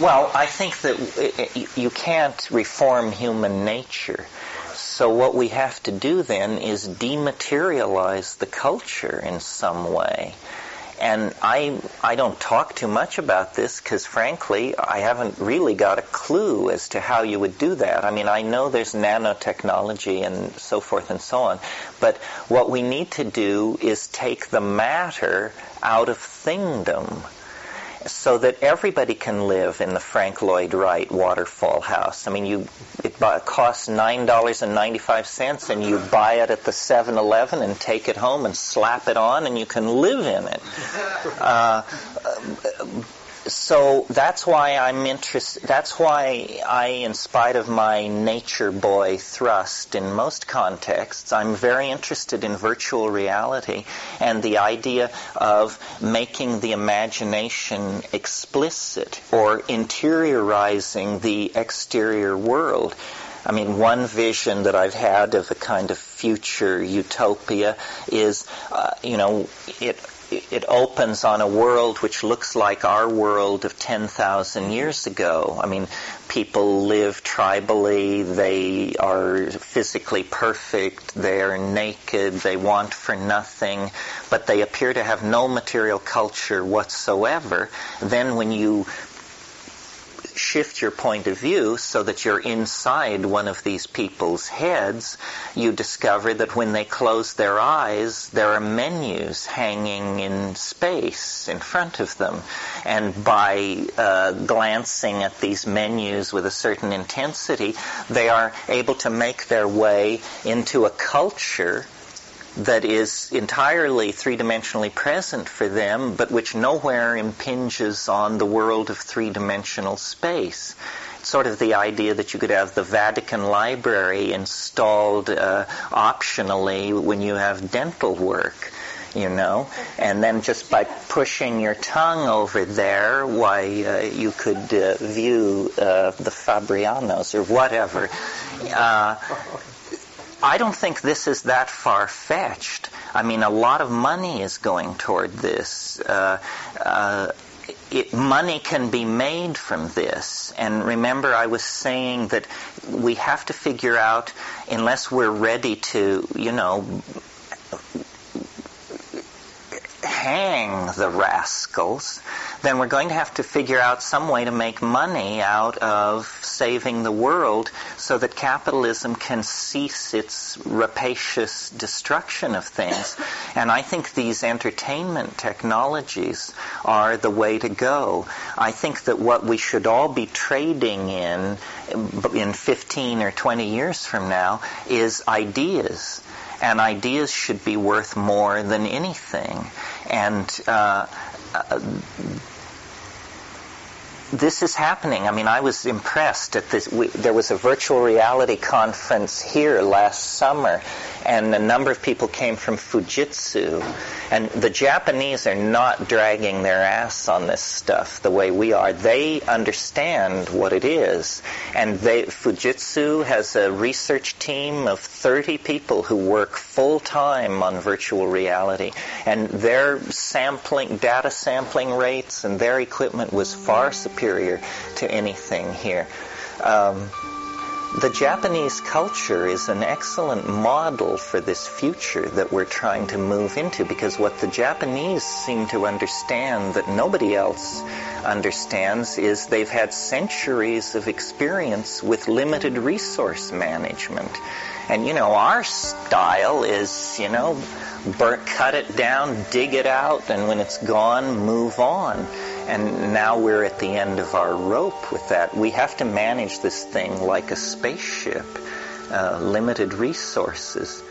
Well, I think that you can't reform human nature. So what we have to do then is dematerialize the culture in some way. And I don't talk too much about this because, frankly, I haven't really got a clue as to how you would do that. I mean, I know there's nanotechnology and so forth and so on, but what we need to do is take the matter out of thingdom, so that everybody can live in the Frank Lloyd Wright waterfall house. I mean, it costs $9.95, and you buy it at the 7-Eleven and take it home and slap it on, and you can live in it. So that's why I'm interested. That's why in spite of my nature boy thrust in most contexts, I'm very interested in virtual reality and the idea of making the imagination explicit or interiorizing the exterior world. I mean, one vision that I've had of a kind of future utopia is, it opens on a world which looks like our world of 10,000 years ago. I mean, people live tribally, they are physically perfect, they are naked, they want for nothing, but they appear to have no material culture whatsoever. Then when you shift your point of view so that you're inside one of these people's heads, you discover that when they close their eyes, there are menus hanging in space in front of them. And by glancing at these menus with a certain intensity, they are able to make their way into a culture that is entirely three-dimensionally present for them, but which nowhere impinges on the world of three-dimensional space. It's sort of the idea that you could have the Vatican Library installed optionally when you have dental work, and then just by pushing your tongue over there, you could view the Fabrianos or whatever. I don't think this is that far-fetched. I mean, a lot of money is going toward this. Money can be made from this. And remember, I was saying that we have to figure out, unless we're ready to, hang the rascals, then we're going to have to figure out some way to make money out of saving the world so that capitalism can cease its rapacious destruction of things. And I think these entertainment technologies are the way to go. I think that what we should all be trading in 15 or 20 years from now is ideas. And ideas should be worth more than anything. And this is happening. I mean, I was impressed at this. There was a virtual reality conference here last summer, and a number of people came from Fujitsu. And the Japanese are not dragging their ass on this stuff the way we are. They understand what it is. And Fujitsu has a research team of 30 people who work full-time on virtual reality. And their data sampling rates and their equipment was far superior to anything here. The Japanese culture is an excellent model for this future that we're trying to move into, because what the Japanese seem to understand that nobody else understands is they've had centuries of experience with limited resource management. And, our style is, cut it down, dig it out, and when it's gone, move on. And now we're at the end of our rope with that. We have to manage this thing like a spaceship, limited resources.